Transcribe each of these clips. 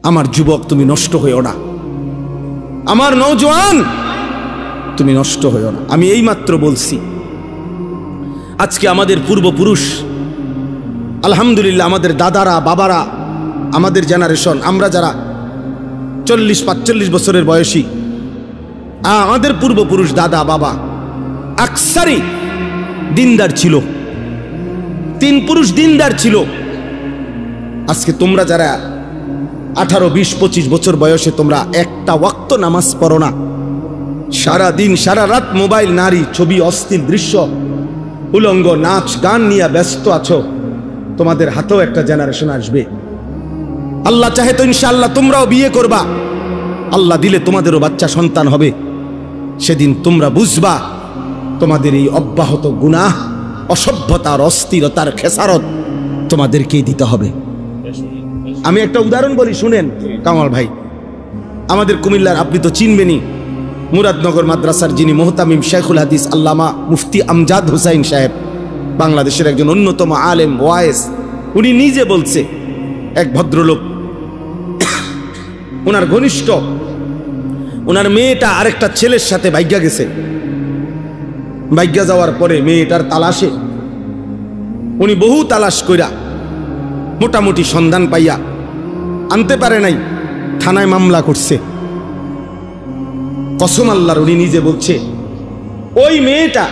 আমার যুবক তুমি নষ্ট হইও না, আমার নওজোয়ান তুমি নষ্ট হইও না। আমি এইমাত্র বলছি, আজকে আমাদের পূর্বপুরুষ আলহামদুলিল্লাহ, আমাদের দাদারা বাবারা, আমাদের জেনারেশন, আমরা যারা 40-45 বছরের বয়সী, আমাদের পূর্বপুরুষ দাদা বাবা আকসারি দিনদার ছিল, 3 পুরুষ দিনদার ছিল। আজকে তোমরা যারা 18-20-25 বছর বয়সে তোমরা একটা ওয়াক্ত নামাজ পড়ো না, সারা দিন সারা রাত মোবাইল, নারী, ছবি, অশ্লীল দৃশ্য, উলঙ্গ নাচ গান নিয়ে ব্যস্ত আছো, তোমাদের হাতেও একটা জেনারেশন আসবে। আল্লাহ চাহে তো ইনশাআল্লাহ তোমরাও বিয়ে করবা, আল্লাহ দিলে তোমাদেরও বাচ্চা সন্তান হবে। সেদিন তোমরা বুঝবা তোমাদের এই অব্যাহত গুনাহ, অসভ্যতার, অস্থিরতার খেসারত তোমাদেরকেই দিতে হবে। আমি একটা উদাহরণ বলি, শুনেন কামাল ভাই। আমাদের কুমিল্লার, আপনি তো চিনবেনই, মুরাদনগর মাদ্রাসার যিনি মুহতামিম শেখুল হাদিস আল্লামা মুফতি আমজাদ হুসাইন সাহেব, বাংলাদেশের একজন অন্যতম আলেম ওয়ায়েস, উনি নিজে বলছে, এক ভদ্রলোক, ওনার ঘনিষ্ঠ, ওনার মেয়েটা আরেকটা ছেলের সাথে ভাগ্যা গেছে। ভাগ্যা যাওয়ার পরে মেয়েটার তালাশে উনি বহু তালাশ কইরা মোটামুটি সন্ধান পাইয়া আনতে পারে নাই, থানায় মামলা করছে। কসম আল্লাহর, উনি নিজে বলছে, ওই মেয়েটা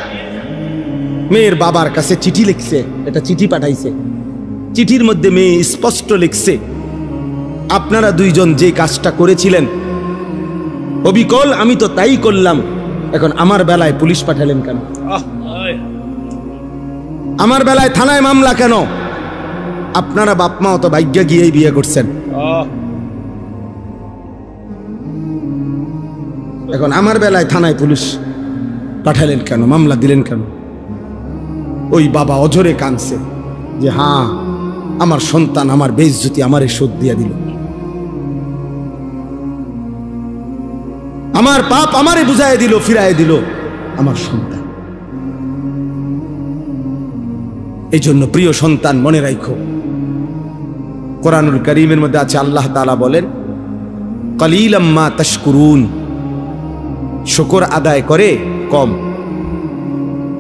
মেয়ের বাবার কাছে চিঠি লিখছে, এটা চিঠি পাঠাইছে। চিঠির মধ্যে মেয়ে স্পষ্ট লিখছে, আপনারা দুইজন যে কাজটা করেছিলেন অবিকল আমি তো তাই করলাম, এখন আমার বেলায় পুলিশ পাঠালেন কেন? আমার বেলায় থানায় মামলা কেন? আপনারা বাপ মা অত ভাগ্য গিয়েই বিয়ে করছেন, এখন আমার বেলায় থানায় পুলিশ পাঠালেন কেন, মামলা দিলেন কেন? ওই বাবা অঝরে কাঁদছে যে হ্যাঁ, আমার সন্তান আমার বেইজ্জতি আমারে শোধ দিয়া দিল, আমার পাপ আমারে বুঝায় দিল, ফিরায় দিল আমার সন্তান। এই জন্য প্রিয় সন্তান, মনে রাখো, কোরআনুল কারীমের মধ্যে আছে, আল্লাহ তাআলা বলেন, কালিলাম মা তাশকুরুন, শুকর আদায় করে কম।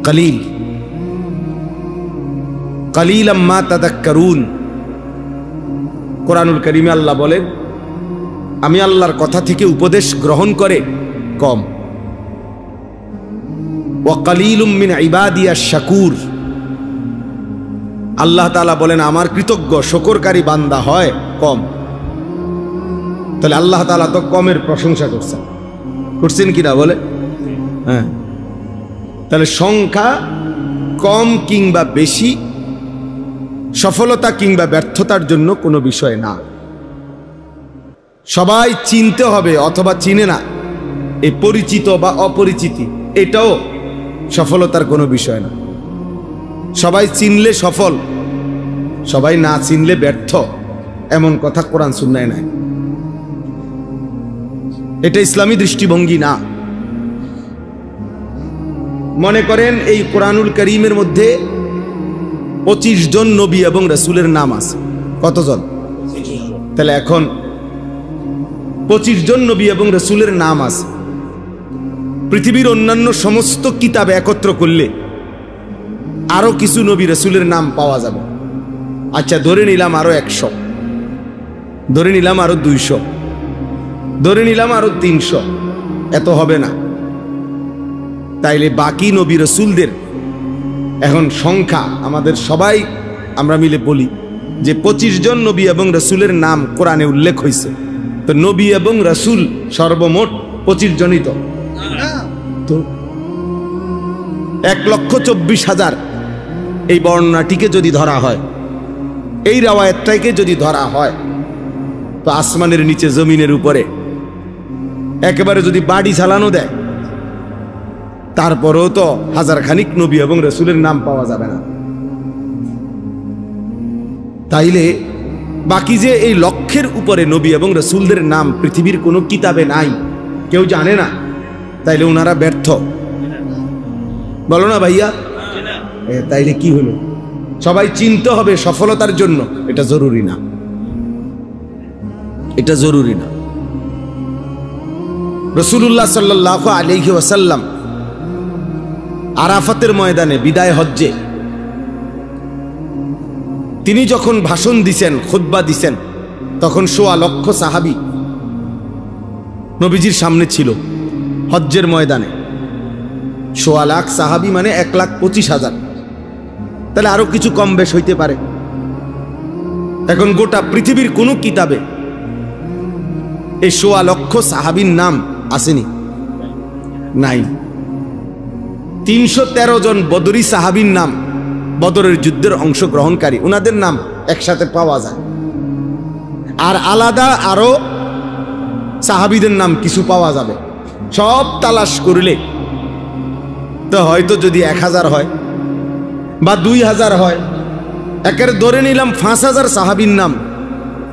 কালিল, কালিলাম মা তাযাক্কারুন। কোরআনুল কারীমে আল্লাহ বলেন, আমি আল্লাহর কথা থেকে উপদেশ গ্রহণ করে কম। ওয়া কালিলুম মিন ইবাদিয়াশ শাকুর। আল্লাহ তাআলা বলেন, আমার কৃতজ্ঞ শুকরকারী বান্দা হয় কম। তাহলে আল্লাহ তাআলা তো কমের প্রশংসা করছেন কিনা বলে? হ্যাঁ। তাহলে সংখ্যা কম কিংবা বেশি সফলতা কিংবা ব্যর্থতার জন্য কোনো বিষয় না। সবাই চিনতে হবে অথবা চিনে না, এই পরিচিত বা অপরিচিতি, এটাও সফলতার কোনো বিষয় না। সবাই চিনলে সফল, সবাই না চিনলে ব্যর্থ, এমন কথা কোরআন সুন্নায় নাই। এটা ইসলামী দৃষ্টিভঙ্গি না। মনে করেন এই কোরআনুল কারীমের মধ্যে 25 জন নবী এবং রাসূলের নাম আছে। কতজন? তাহলে এখন 25 জন নবী এবং রাসূলের নাম আছে। পৃথিবীর অন্যান্য সমস্ত কিতাব একত্র করলে আরো কিছু নবী রাসূলের নাম পাওয়া যাবে। আচ্ছা, ধরে নিলাম আরো 100, ধরে নিলাম আরো 200, ধরে নিলাম আরো 300, এত হবে না। তাইলে বাকি নবী রাসূলদের এখন সংখ্যা আমাদের সবাই আমরা মিলে বলি যে 25 জন নবী এবং রাসূলের নাম কোরআনে উল্লেখ হয়েছে। তো নবী এবং রাসূল সর্বমোট 25 জনই তো 1,24,000 এই বর্ণনাটিকে যদি ধরা হয়, এই রাওয়ায়াতটাকে যদি ধরা হয়, তো আসমানের নিচে জমিনের উপরে একেবারে যদি বাড়ি চালানো দেয়, তারপরেও তো 1000 খানিক নবী এবং রাসূলের নাম পাওয়া যাবে না। তাইলে বাকি যে এই লক্ষের উপরে নবী এবং রাসূলদের নাম পৃথিবীর কোনো কিতাবে নাই, কেউ জানে না, তাইলে ওনারা ব্যর্থ। বলো না ভাইয়া? তাইলে কি হলো? সবাই চিনতে হবে সফলতার জন্য, এটা জরুরি না। এটা জরুরি না। রাসূলুল্লাহ সাল্লাল্লাহু আলাইহি ওয়াসাল্লাম আরাফাতের ময়দানে বিদায় হজ্জে তিনি যখন ভাষণ দিছেন, খুতবা দিছেন, তখন ১৬ লক্ষ সাহাবী নবীজির সামনে ছিল হজ্জের ময়দানে। ১৬ লাখ সাহাবী মানে ১,২৫,০০০। তাহলে আরো কিছু কম বেশ হইতে পারে। এখন গোটা পৃথিবীর কোন কিতাবে এই ১৬ লক্ষ সাহাবীর নাম আসেনি, নাই। ৩১৩ জন বদরি সাহাবীর নাম, বদরের যুদ্ধের অংশগ্রহণকারী, উনাদের নাম একসাথে পাওয়া যায়। আর আলাদা আরো সাহাবীদের নাম কিছু পাওয়া যাবে। সব তালাশ করলে তো হয়তো যদি ১,০০০ হয় বা ২,০০০ হয়, একের ধরে নিলাম ৫,০০০ সাহাবীর নাম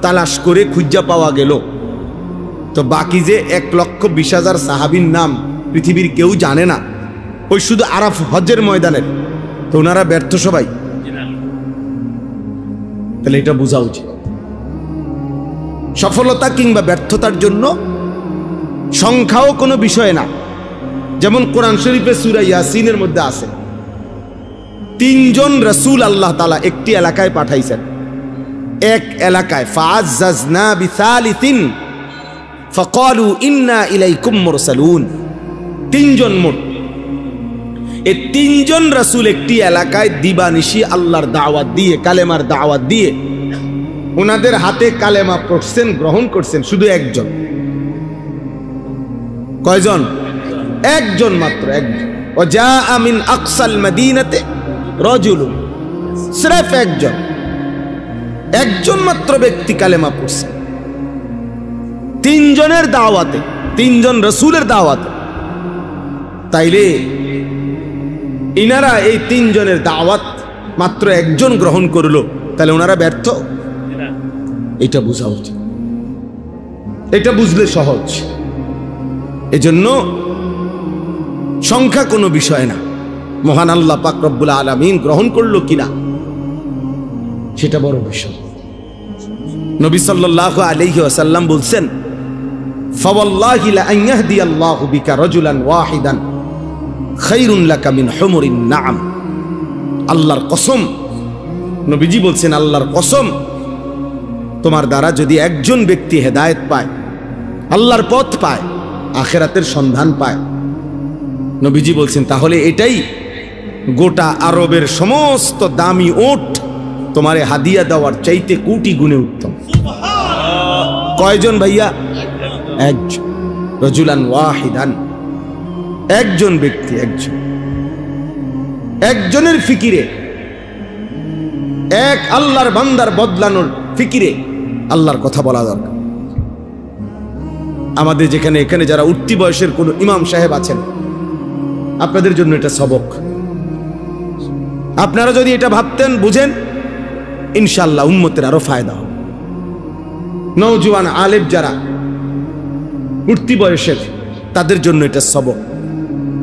তালাশ করে খুঁজা পাওয়া গেল, তো বাকি যে ১,২০,০০০ সাহাবীর নাম পৃথিবীর কেউ জানে না, ওই শুধু আরাফ হজ্জের ময়দানের, তো ওনারা ব্যর্থ সবাই। তাহলে এটা বোঝা উচিত। সফলতা কিংবা ব্যর্থতার জন্য সংখ্যাও কোনো বিষয় না। যেমন কোরআন শরীফে সূরা ইয়াসিনের মধ্যে আছে ৩ জন রাসূল আল্লাহ তাআলা একটি এলাকায় পাঠাইছেন। এক এলাকায় ফাআজ্জাজনা বিসালিসিন ফাকালু ইন্না ইলাইকুম মুরসালুন। ৩ জন মোট। এই ৩ জন রাসূল একটি এলাকায় দিবানিশি আল্লাহর দাওয়াত দিয়ে, কালেমার দাওয়াত দিয়ে ওনাদের হাতে কালেমা পড়ছেন, গ্রহণ করছেন শুধু একজন। কয়জন? একজন মাত্র, একজন। ওয়াজা মিন আকসাল মাদিনাতে রাজুলুন, সির্ফ একজন, একজন মাত্র ব্যক্তি কালেমা পড়ছে ৩ জনের দাওয়াতে, ৩ জন রাসূলের দাওয়াতে। তাইলে ইনারা এই ৩ জনের দাওয়াত মাত্র একজন গ্রহণ করলো, তাহলে ওনারা ব্যর্থ? এটা বোঝা উচিত। এটা বুঝলে সহজ। এজন্য সংখ্যা কোনো বিষয় না। মহান আল্লাহ পাক রব্বুল আলামিন গ্রহণ করলো কিনা সেটা বড় বিষয়। নবী সাল্লাল্লাহু আলাইহি ওয়াসাল্লাম বলছেন, ফাওয়াল্লাহি লা আন ইয়াহদিয়াল্লাহু বিকা রাজুলান ওয়াহিদান খায়রুন লাকা মিন হুমুরিন নাআম। আল্লাহর কসম, নবীজি বলছেন আল্লাহর কসম, তোমার দ্বারা যদি একজন ব্যক্তি হেদায়েত পায়, আল্লাহর পথ পায়, আখিরাতের সন্ধান পায়, নবীজি বলছেন তাহলে এটাই গোটা আরবের সমস্ত দামি ওট তোমারে হাদিয়া দেওয়ার চাইতে কোটি গুণে উত্তম। কয়জন ভাইয়া? একজন। রাজুলান ওয়াহিদান, একজন ব্যক্তি, একজন। একজনের ফিকিরে, এক আল্লাহর বান্দার বদলানোর ফিকিরে আল্লাহর কথা বলা দরকার। আমাদের যেখানে এখানে যারা উঠতি বয়সের কোন ইমাম সাহেব আছেন, আপনাদের জন্য এটা সবক। আপনারা যদি এটা ভাবতেন, বুঝেন, ইনশাআল্লাহ উম্মতের আরো ফায়দা হবে। নওজোয়ান আলেম যারা উঠতি বয়সের, তাদের জন্য এটা সবক।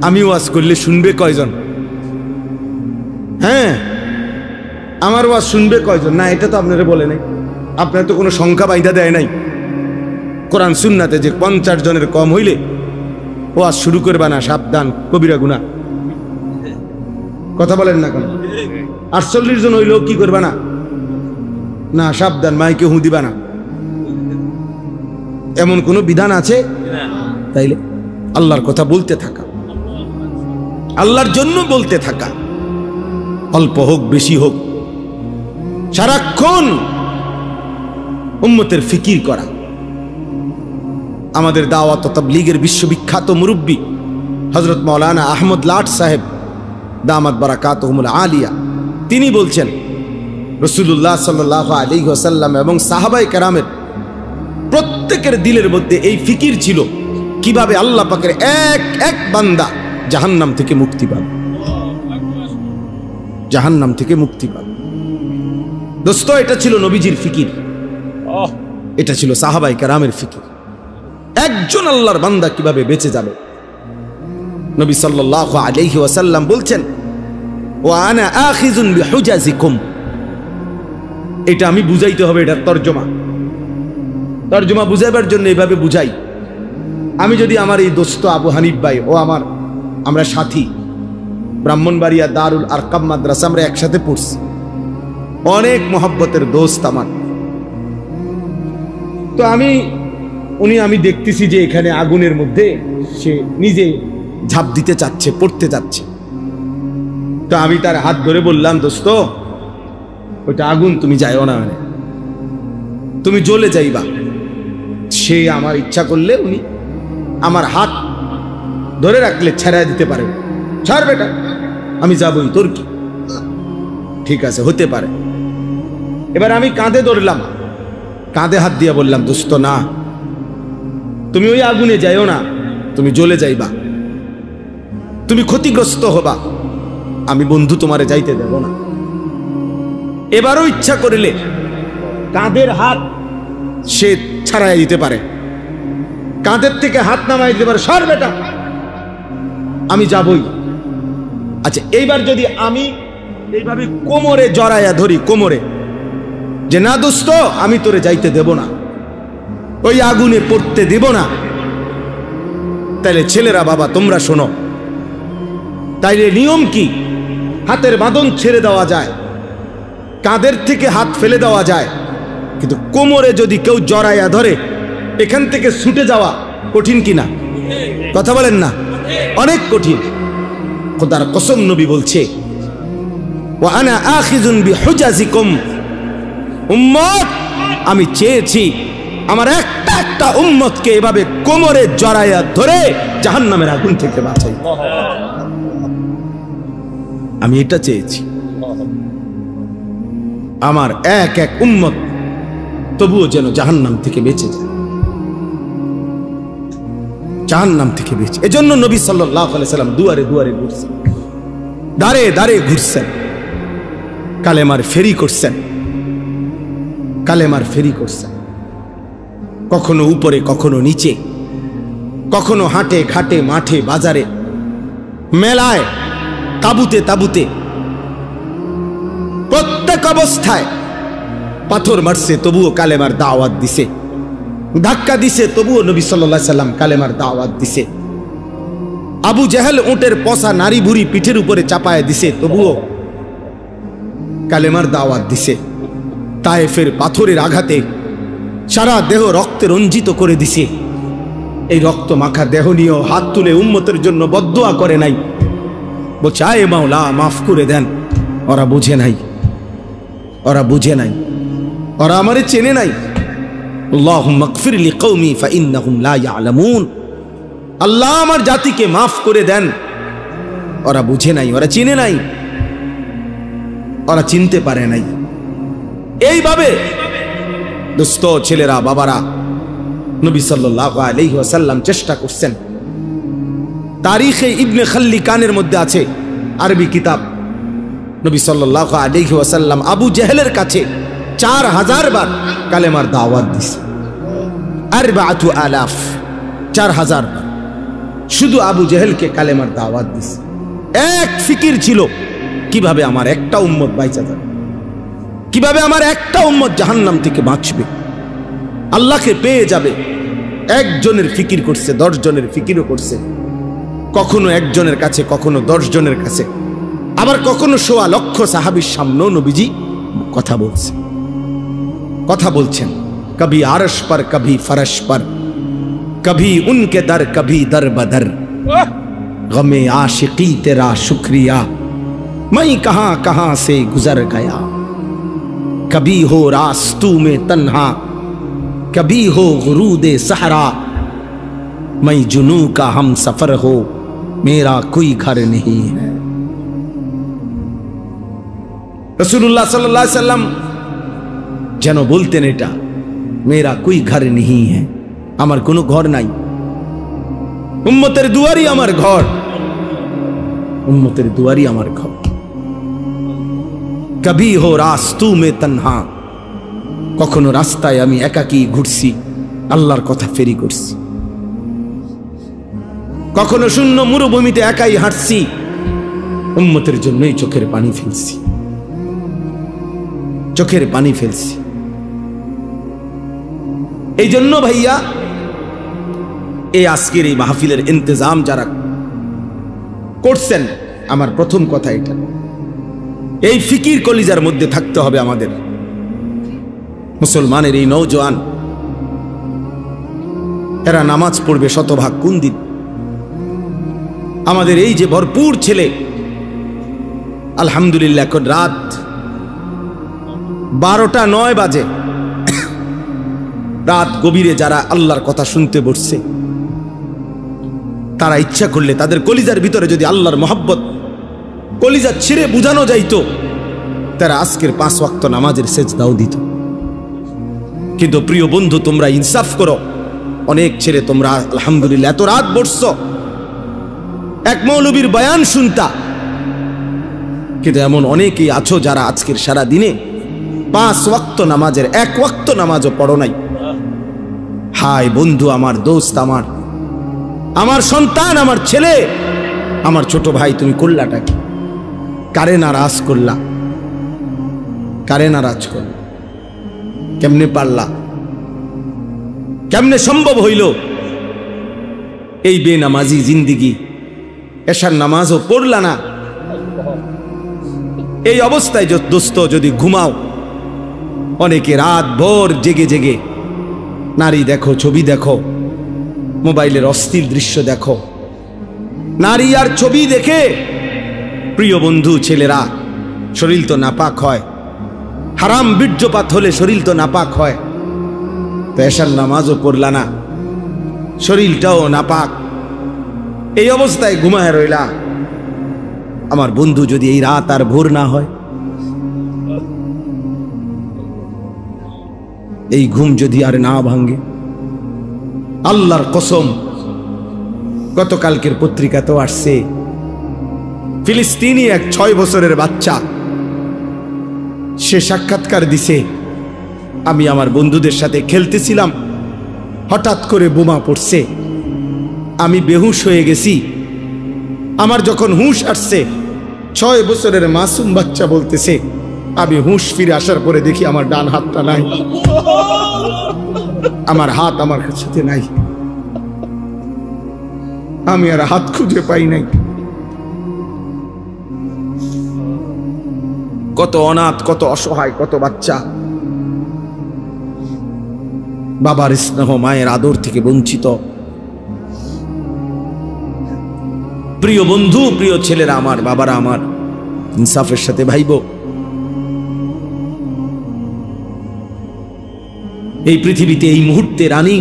আমি ওয়াজ করলে শুনবে কয়জন? হ্যাঁ, আমার ওয়াজ শুনবে কয়জন? না, এটা তো আপনারা বলে নাই। আপনার তো কোনো সংখ্যা বাইধা দেয় নাই কোরআন সুন্নাতে যে 50 জনের কম হইলে ওয়াজ শুরু করবা না, সাবধান, কবিরা গুনাহ। কথা বলেন না কেন? 48 জন হইলেও কি করবা না? না, সাবধান, মাইকে হু দিবা না। এমন কোন বিধান আছে? তাইলে আল্লাহর কথা বলতে থাকা, আল্লাহর জন্য বলতে থাকা, অল্প হোক বেশি হোক, সারাক্ষণ উম্মতের ফিকির করা। আমাদের দাওয়াত ও তাবলীগের বিশ্ববিখ্যাত মুরব্বী হযরত মাওলানা আহমদ লাট সাহেব দামাত বারাকাতুহুমুল আলিয়া, তিনি বলছেন রাসূলুল্লাহ সাল্লাল্লাহু আলাইহি ওয়াসাল্লাম এবং সাহাবায়ে কেরামের প্রত্যেকের দিলের মধ্যে এই ফিকির ছিল কিভাবে আল্লাহ পাকের এক এক বান্দা জাহান্নাম থেকে মুক্তি পাবে, জাহান্নাম থেকে মুক্তি পাবে। দোস্ত, এটা ছিল নবীজির ফিকির, এটা ছিল সাহাবায়ে কেরামের ফিকির। একজন আল্লাহর বান্দা কিভাবে বেঁচে যাবে। নবী সাল্লাল্লাহু আলাইহি ওয়াসাল্লাম বলছেন, ওয়া আনা আখিযুন বিহুজাজিকুম। এটা আমি বুঝাইতে হবে, এটার তরজমা। তরজমা বুঝাইবার জন্য এইভাবে বুঝাই। আমি যদি আমার এই দোস্ত আবু হানিফ ভাই ও আমরা সাথী, ব্রাহ্মণবাড়িয়া দারুল আরকাম মাদ্রাসা আমরা একসাথে পড়ছি, অনেক মহব্বতের দোস্ত আমার। তো আমি দেখতেছি যে এখানে আগুনের মধ্যে সে নিজে ঝাঁপ দিতে চাচ্ছে, পড়তে চাচ্ছে। তো আমি তার হাত ধরে বললাম, দোস্ত ওইটা আগুন, তুমি যাইও না, তুমি জ্বলে যাইবা। সে আমার ইচ্ছা করলে উনি আমার হাত ধরে রাখলে ছেড়ে দিতে পারে, ছাড় বেটা, আমি যাবই, তোর কি, ঠিক আছে হতে পারে। এবার আমি কাঁধে ধরলাম, কাঁধে হাত দিয়ে বললাম, দোস্ত না, তুমি ওই আগুনে যাইও না, তুমি জ্বলে যাইবা, তুমি ক্ষতিগ্রস্ত হবা, আমি বন্ধু তোমারে যাইতে দেব না। এবারও ইচ্ছা করিলে কাঁধের হাত সে ছাড়াই দিতে পারে, কাঁধের থেকে হাত নামাই দিতে পারে, সর বেটা, আমি যাবই। আচ্ছা, এইবার যদি আমি এইভাবে কোমরে জড়াইয়া ধরি, কোমরে, যে না দোস্ত আমি তোরে যাইতে দেব না, ওই আগুনে পড়তে দেব না, তাইলে ছেলেরা বাবা তোমরা শোনো, তাইলে নিয়ম কি? হাতের বাঁধন ছেড়ে দেওয়া যায়, কাঁধের থেকে হাত ফেলে দেওয়া যায়, কিন্তু কোমরে যদি কেউ জড়াইয়া ধরে, এখান থেকে ছুটে যাওয়া কঠিন কিনা? কথা বলেন না, অনেক কঠিন। খোদার কসম নবী বলছে, ওয়া আনা আখিযুন বিহুজাজিকুম, উম্মত আমি চেয়েছি আমার একটা একটা উম্মতকে এভাবে কোমরে জড়াইয়া ধরে জাহান্নামের আগুন থেকে বাঁচাই, আমি এটা চেয়েছি। আমার এক এক উম্মত তবুও যেন জাহান্নাম থেকে বেঁচে যায়, জাহান্নাম থেকে বেঁচে। এজন্য নবী সাল্লাল্লাহু আলাইহি সাল্লাম দুয়ারে দুয়ারে ঘুরছেন, দাঁড়ে দাঁড়ে ঘুরছেন, কালেমার ফেরি করছেন, কালেমার ফেরি করছেন, কখনো উপরে কখনো নিচে, কখনো হাটে ঘাটে মাঠে বাজারে মেলায় তাবুতে তাবুতে, প্রত্যেক অবস্থায় পাথর মারছে তবুও কালেমার দাওয়াত দিছে, ধাক্কা দিছে তবুও নবী সাল্লাল্লাহু আলাইহি সাল্লাম কালেমার দাওয়াত দিছে। আবু জেহেল উটের পচা নারী বুড়ি পিঠের উপরে চাপায় দিছে তবুও কালেমার দাওয়াত দিছে। তায়েফের পাথরের আঘাতে সারা দেহ রক্তে রঞ্জিত করে দিছে, এই রক্ত মাখা দেহ নিয়েও হাত তুলে উম্মতের জন্য বদদুয়া করে নাই, বলছে আয় মাওলা মাফ করে দেন। ওরা বুঝে নাই, ওরা বুঝে নাই, ওরা আমারে চেনে নাই। আল্লাহুম্মা গফির লিকওমি ফাইন্নাহুম লা ইয়ালামুন, আল্লাহ আমার জাতিকে মাফ করে দেন। ওরা বুঝে নাই, ওরা চিনে নাই, ওরা চিনতে পারে নাই। এইভাবে দোস্ত ছেলেরা বাবারা, নবী সাল্লাল্লাহু আলাইহি ওয়াসাল্লাম চেষ্টা করছেন। তারিখে ইবনে খাল্লিকানের মধ্যে আছে, আরবি কিতাব, নবী সাল্লাল্লাহু আলাইহি ওয়াসাল্লাম আবু জেহেলের কাছে 4000 বার কালেমার দাওয়াত দিছে, 4000, 4000 বার শুধু আবু জেহেলকে কালেমার দাওয়াত দিছে। এক ফিকির ছিল, কিভাবে আমার একটা উম্মত বাইচা যাবে, কিভাবে আমার একটা উম্মত জাহান্নাম থেকে বাঁচবে, আল্লাহকে পেয়ে যাবে। একজনের ফিকির করছে, 10 জনের ফিকিরও করছে, কখনো একজনের কাছে, কখনো 10 জনের কাছে, আবার কখনো 1.25 লক্ষ সাহাবীর সামনেও নবীজি কথা বলছে, কথা বলছেন। কবি আরশ पर कभी फरश पर, कभी उनके दर कभी दर बदर, गमे आशिकी तेरा शुक्रिया मैं कहां कहां से गुजर गया, कभी हो रास्तों में तन्हा कभी हो गुरूदे सहरा, मैं जुनू का हम सफर हो मेरा कोई घर नहीं है। रसूलुल्लाह सल्लल्लाहु अलैहि वसल्लम যেন বলতেন এটা, মেরা কোই ঘর নেই হ্যাঁ, আমার কোনো ঘর নাই, উম্মতের দুয়ারই আমার ঘর, উম্মতের দুয়ারই আমার ঘর। কবি হো রাস্তু মে তনহা, কখনো রাস্তায় আমি একাকী ঘুরছি, আল্লাহর কথা ফেরি করছি, কখনো শূন্য মরুভূমিতে একাই হাঁটছি, উম্মতের জন্যই চোখের পানি ফেলছি, চোখের পানি ফেলছি। এই জন্য ভাইয়া এই আজকের এই মাহফিলের ইন্তজাম যারা করছেন, আমার প্রথম কথা এটা, এই ফিকির কলিজার মধ্যে থাকতে হবে আমাদের। মুসলমানের এই নওজোয়ান, এরা নামাজ পড়বে শতভাগ কোন দিন? আমাদের এই যে ভরপুর ছেলে, আলহামদুলিল্লাহ এখন রাত 12টা 9 বাজে, রাত গভীরে যারা আল্লাহর কথা শুনতে বসছে, তারা ইচ্ছা করলে তাদের কলিজার ভিতরে যদি আল্লাহর মহব্বত কলিজা ছিঁড়ে বুঝানো যাইতো, তারা আজকের 5 ওয়াক্ত নামাজের সেজদাও দিত। কিন্তু প্রিয় বন্ধু, তোমরা ইনসাফ করো, অনেক ছেলে তোমরা আলহামদুলিল্লাহ এত রাত বসছ এক মৌলবীর বয়ান শুনতা, কিন্তু এমন অনেকেই আছো যারা আজকের সারা দিনে 5 ওয়াক্ত নামাজের 1 ওয়াক্ত নামাজও পড়ো নাই। হায় বন্ধু, আমার দোস্ত, আমার সন্তান, আমার ছেলে, আমার ছোট ভাই, তুমি করলাটা কি? কারে নারাজ করলা? কারে নারাজ করলা? কেমনে পারলা? কেমনে সম্ভব হইল এই বেনামাজি জিন্দিগি? এশার নামাজও পড়লা না, এই অবস্থায় দোস্ত যদি ঘুমাও, অনেকে রাত ভোর জেগে জেগে নারী দেখো, ছবি দেখো, মোবাইলের অশ্লীল দৃশ্য দেখো, নারী আর ছবি দেখে প্রিয় বন্ধু ছেলেরা শরীর তো নাপাক হয়, হারাম বীর্যপাত হলে শরীর তো নাপাক হয়। তো এশার নামাজও পড়লা না, শরীরটাও নাপাক, এই অবস্থায় ঘুমায় রইলা। আমার বন্ধু, যদি এই রাত আর ভোর না হয়, এই ঘুম যদি আর না ভাঙ্গে, আল্লাহর কসম, গতকালকের পত্রিকাতেও আসছে, ফিলিস্তিনি এক 6 বছরের বাচ্চা, সে সাক্ষাৎকার দিছে, আমি আমার বন্ধুদের সাথে খেলতেছিলাম, হঠাৎ করে বোমা পড়ছে, আমি বেহুশ হয়ে গেছি। আমার যখন হুঁশ আসছে, 6 বছরের মাসুম বাচ্চা বলতেছে, আমি হুঁশ ফিরে আসার পরে দেখি আমার ডান হাতটা নাই, আমার হাত আমার সাথে নাই, আমি আর হাত খুঁজে পাই নাই। কত অনাথ, কত অসহায়, কত বাচ্চা বাবার স্নেহ, মায়ের আদর থেকে বঞ্চিত। প্রিয় বন্ধু, প্রিয় ছেলেরা আমার, বাবারা আমার, ইনসাফের সাথে ভাইব। এই পৃথিবীতে এই মুহূর্তে রানিং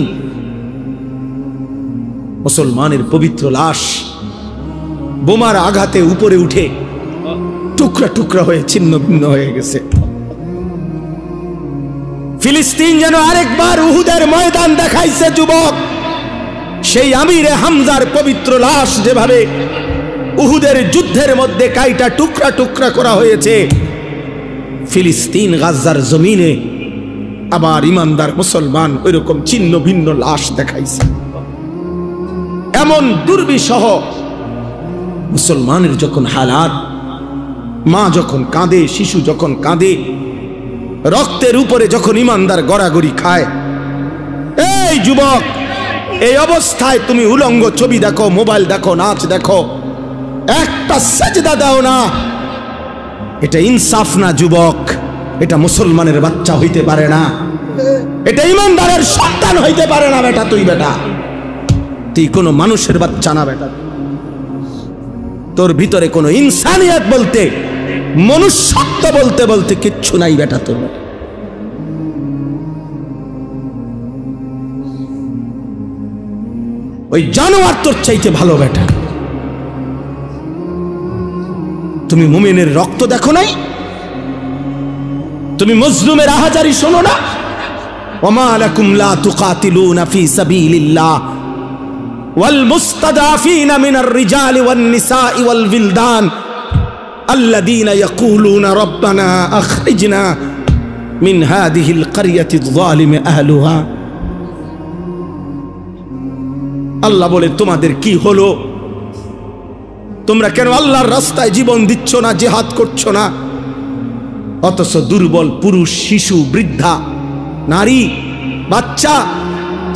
মুসলমানের পবিত্র লাশ বোমার আঘাতে উপরে উঠে টুকরা টুকরা হয়ে ছিন্ন ভিন্ন হয়ে গেছে। ফিলিস্তিন যেন আরেকবার উহুদের ময়দান দেখাইছে যুবক। সেই আমিরে হামজার পবিত্র লাশ যেভাবে উহুদের যুদ্ধের মধ্যে কাইটা টুকরা টুকরা করা হয়েছে, ফিলিস্তিন গাজার জমিনে আবার ইমানদার মুসলমান ওইরকম ছিন্ন ভিন্ন লাশ দেখাইছে। এমন দুর্বিষহ মুসলমানের যখন হালাত, মা যখন কাঁদে, শিশু যখন কাঁদে, রক্তের উপরে যখন ইমানদার গড়াগড়ি খায়, এই যুবক, এই অবস্থায় তুমি উলঙ্গ ছবি দেখো, মোবাইল দেখো, নাচ দেখো, একটা সেজদা দাও না, এটা ইনসাফ না যুবক। এটা মুসলমানের বাচ্চা হইতে পারে না, এটা ইমানদারের সন্তান হইতে পারে না। বেটা তুই, বেটা তুই কোনো মানুষের বাচ্চা না। বেটা তোর ভিতরে কোনো ইনসানিয়ত বলতে, মনুষ্যত্ব বলতে বলতে কিচ্ছু নাই বেটা তোর। ওই জানোয়ার তোর চাইতে ভালো বেটা। তুমি মুমিনের রক্ত দেখো নাই? তুমি মজলুমের আহাজারি শোনো না? ওমা লাকুম লা তুকাতিলুনা ফি সাবিলিল্লাহ ওয়াল মুস্তাদাফিনা মিনার রিজালি ওয়ান নিসাই ওয়াল বিলদান আল্লাযীনা ইয়াকুলুনা রাব্বানা আখরিজনা মিন হাযিহিল ক্বরিয়াতিয যালিমি আহলুহা। আল্লাহ বলে, তোমাদের কি হলো? তোমরা কেন আল্লাহর রাস্তায় জীবন দিচ্ছ না, জিহাদ করছো না? অথচ দুর্বল পুরুষ, শিশু, বৃদ্ধা, নারী, বাচ্চা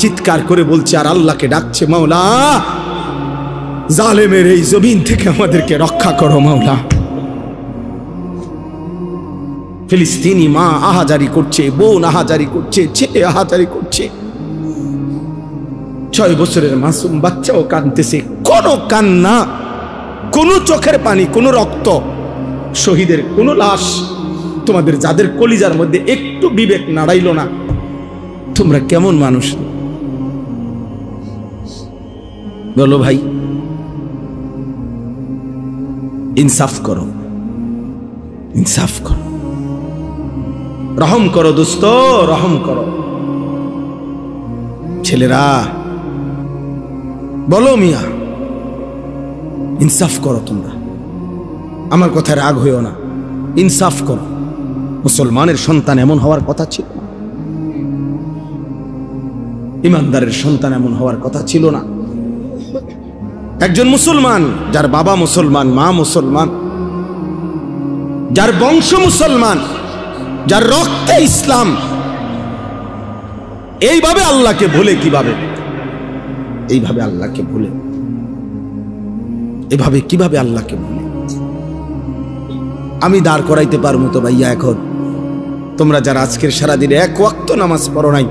চিৎকার করে বলছে আর আল্লাহকে ডাকছে, মাওলা জালেমের এই জমিন থেকে আমাদেরকে রক্ষা করো মাওলা। ফিলিস্তিনি মা আহাজারি করছে, বোন আহাজারি করছে, ছেলে আহাজারি করছে, 6 বছরের মাসুম বাচ্চাও কাঁদতেছে। কোনো কান্না, কোনো চোখের পানি, কোনো রক্ত, শহীদের কোনো লাশ, তোমাদের যাদের কলিজার মধ্যে একটু বিবেক নাড়াইল না, তোমরা কেমন মানুষ বলো ভাই? ইনসাফ করো, ইনসাফ করো, রহম করো দোস্ত, রহম করো। ছেলেরা বলো মিয়া, ইনসাফ করো তোমরা, আমার কথায় রাগ হইও না, ইনসাফ করো। মুসলমানের সন্তান এমন হওয়ার কথা ছিল না, ইমানদারের সন্তান এমন হওয়ার কথা ছিল না। একজন মুসলমান, যার বাবা মুসলমান, মা মুসলমান, যার বংশ মুসলমান, যার রক্তে ইসলাম, এইভাবে আল্লাহকে ভুলে কিভাবে? এইভাবে আল্লাহকে ভুলে, এভাবে কিভাবে আল্লাহকে ভুলে? আমি দাঁড় করাইতে পারবো তো ভাইয়া এখন? তোমরা যারা আজকের সারাদিনে 1 ওয়াক্ত নামাজ পড়ো নাই,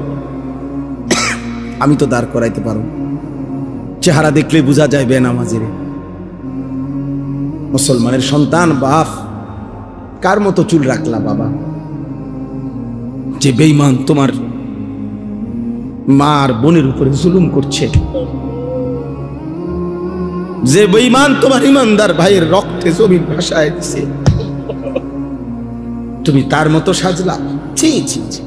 আমি তো দাঁড় করাইতে পারবো। চেহারা দেখলে বোঝা যায় বেনামাজিরে। মুসলমানের সন্তান, বাপ, কার মতো চুল রাখলা বাবা? যে বেঈমান তোমার মা আর বোনের উপরে জুলুম করছে, যে বেঈমান তোমার ইমানদার ভাইয়ের রক্তে জমিন ভাসায় দিছে, তুমি তার মতো সাজলা? ছি ছি ছি।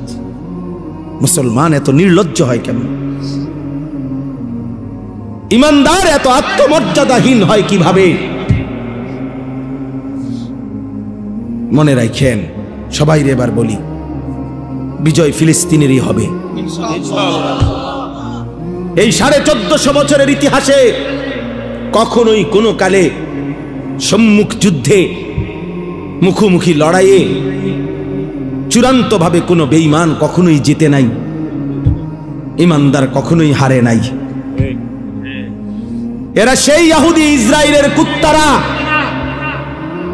মুসলমান এত নির্লজ্জ হয় কেমন? ইমানদার এত আত্মমর্যাদাহীন হয় কিভাবে? মনে রাখেন সবাই, এবার বলি, বিজয় ফিলিস্তিনেরই হবে। এই 1450 বছরের ইতিহাসে কখনোই কোনো কালে সম্মুখ যুদ্ধে, মুখোমুখি লড়াইয়ে চূড়ান্তভাবে কোনো বেঈমান কখনোই জিতে নাই, ইমানদার কখনোই হারে নাই। এরা সেই ইহুদি ইসরায়েলের কুত্তারা,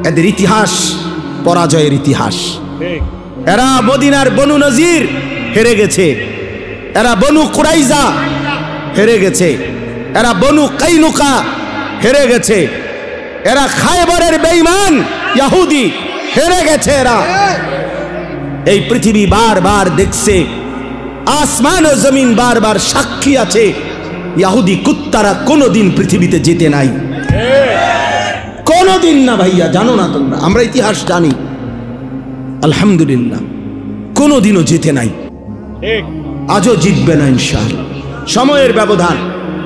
এদের ইতিহাস পরাজয়ের ইতিহাস। এরা মদিনার বনু নজির হেরে গেছে, এরা বনু কুরাইজা হেরে গেছে, এরা বনু কাইনুকা হেরে গেছে, এরা খায়বরের বেঈমান ইহুদি হেরে গেছে। এরা এই পৃথিবী বারবার দেখছে, আসমান ও জমিন বারবার সাক্ষী আছে, ইহুদি কুত্তারা কোনোদিন পৃথিবীতে জিতে নাই, কোনোদিন না ভাইয়া। জানো না তোমরা? আমরা ইতিহাস জানি, আলহামদুলিল্লাহ, কোনোদিনও জিতে নাই, আজও জিতবে না ইনশাআল্লাহ। সময়ের ব্যবধান,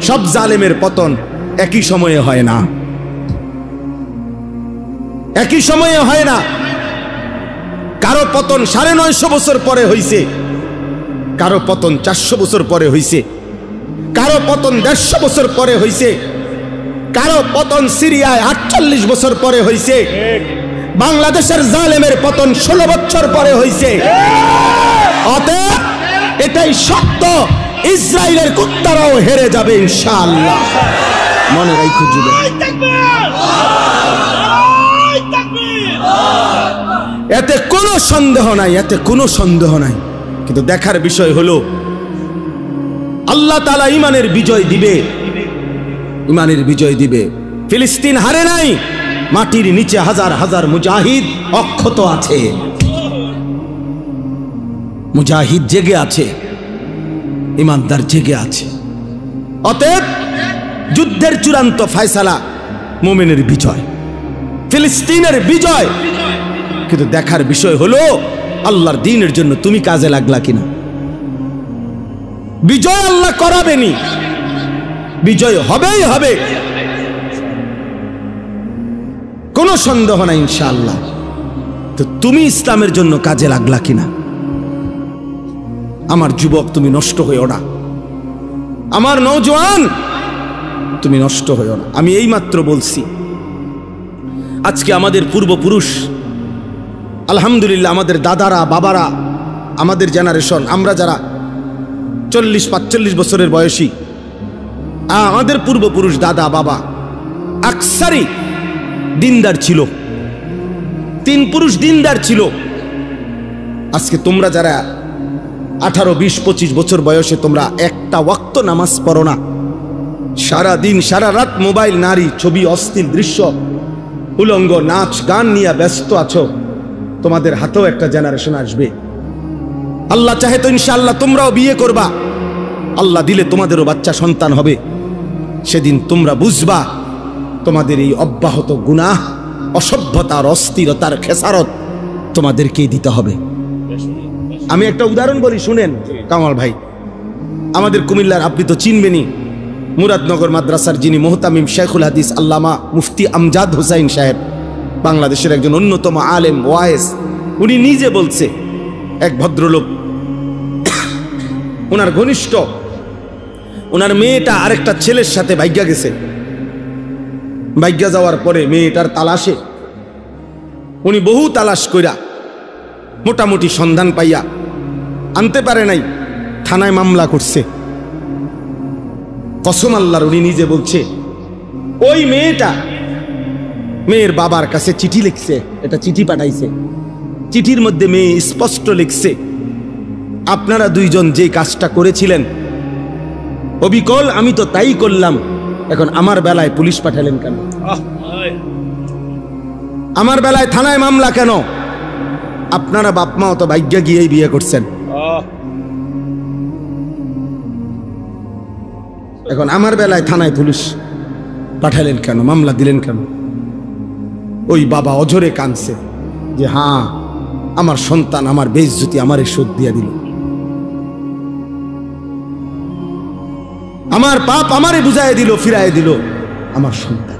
সব জালেমের পতন একই সময়ে হয় না, একই সময়ে হয় না। কারো পতন 950 বছর পরে হইছে, কারো পতন 400 বছর পরে হইছে, কারো পতন 150 বছর পরে হইছে, কারো পতন সিরিয়ায় 48 বছর পরে হইছে, বাংলাদেশের জালেমের পতন 16 বছর পরে হইছে। অতএব এটাই সত্য, ইসরায়েলের কুত্তারাও হেরে যাবে ইনশাআল্লাহ। মনে রাখো যুবক, এতে কোনো সন্দেহ নাই, এতে কোনো সন্দেহ নাই। কিন্তু দেখার বিষয় হলো আল্লাহ তাআলা ঈমানের বিজয় দিবে, ঈমানের বিজয় দিবে। ফিলিস্তিন হারে নাই, মাটির নিচে হাজার হাজার মুজাহিদ অক্ষত আছে, মুজাহিদ জেগে আছে, ঈমানদার জেগে আছে। অতএব যুদ্ধের চূড়ান্ত ফয়সালা মুমিনের বিজয়, ফিলিস্তিনের বিজয়। কিন্তু দেখার বিষয় হলো আল্লাহর দ্বীনের জন্য তুমি কাজে লাগলা কিনা। বিজয় আল্লাহ করাবেনি, বিজয় হবেই হবে, কোনো সন্দেহ নাই ইনশাআল্লাহ। তো তুমি ইসলামের জন্য কাজে লাগলা কিনা? আমার যুবক, তুমি নষ্ট হইও না, আমার নওজোয়ান তুমি নষ্ট হইও না। আমি এইমাত্র বলছি, আজকে আমাদের পূর্বপুরুষ, আলহামদুলিল্লাহ, আমাদের দাদারা, বাবারা, আমাদের জেনারেশন, আমরা যারা 40-45 বছরের বয়সী আমাদের পূর্বপুরুষ দাদা বাবা আকসারি দিনদার ছিল, 3 পুরুষ দিনদার ছিল। আজকে তোমরা যারা 18, 20, 25 বছর বয়সে তোমরা একটা ওয়াক্ত নামাজ পড়ো না, সারা দিন সারা রাত মোবাইল, নারী, ছবি, অশ্লীল দৃশ্য, উলঙ্গ নাচ গান নিয়ে ব্যস্ত আছো, তোমাদের হাতেও একটা জেনারেশন আসবে। আল্লাহ চাহে তো ইনশাআল্লাহ তোমরাও বিয়ে করবা, আল্লাহ দিলে তোমাদেরও বাচ্চা সন্তান হবে। সেদিন তোমরা বুঝবা তোমাদের এই অব্যাহত গুনাহ, অসভ্যতার, অস্থিরতার খেসারত তোমাদেরকেই দিতে হবে। আমি একটা উদাহরণ বলি, শুনেন কামাল ভাই। আমাদের কুমিল্লার, আপনি তো চিনবেনই, মুরাদনগর মাদ্রাসার যিনি মুহতামিম শেখুল হাদিস আল্লামা মুফতি আমজাদ হোসাইন সাহেব, বাংলাদেশের একজন অন্যতম আলেম ওয়াইজ, উনি নিজে বলছে, এক ভদ্রলোক, ওনার ঘনিষ্ঠ, ওনার মেয়েটা আরেকটা ছেলের সাথে ভাগ্যা গেছে। ভাগ্যা যাওয়ার পরে মেয়েটার তালাশে উনি বহু তালাশ কইরা মোটামুটি সন্ধান পাইয়া আনতে পারে নাই, থানায় মামলা করছে। কসম আল্লাহর, উনি নিজে বলছে ওই মেয়েটা মেয়ের বাবার কাছে চিঠি লিখছে, এটা চিঠি পাঠাইছে। চিঠির মধ্যে মেয়ে স্পষ্ট লিখছে, আপনারা দুইজন যে কাজটা করেছিলেন অবিকল আমি তো তাই করলাম, এখন আমার বেলায় পুলিশ পাঠালেন কেন? আমার বেলায় থানায় মামলা কেন? আপনারা বাপ মা তো ভাগ্যা গিয়েই বিয়ে করছেন, এখন আমার বেলায় থানায় পুলিশ পাঠালেন কেন, মামলা দিলেন কেন? ওই বাবা অঝরে কাঁদছে যে হ্যাঁ, আমার সন্তান আমার বেইজ্জতি আমারে শোধ দিয়া দিল, আমার পাপ আমারে বুঝায় দিল, ফিরায় দিল আমার সন্তান।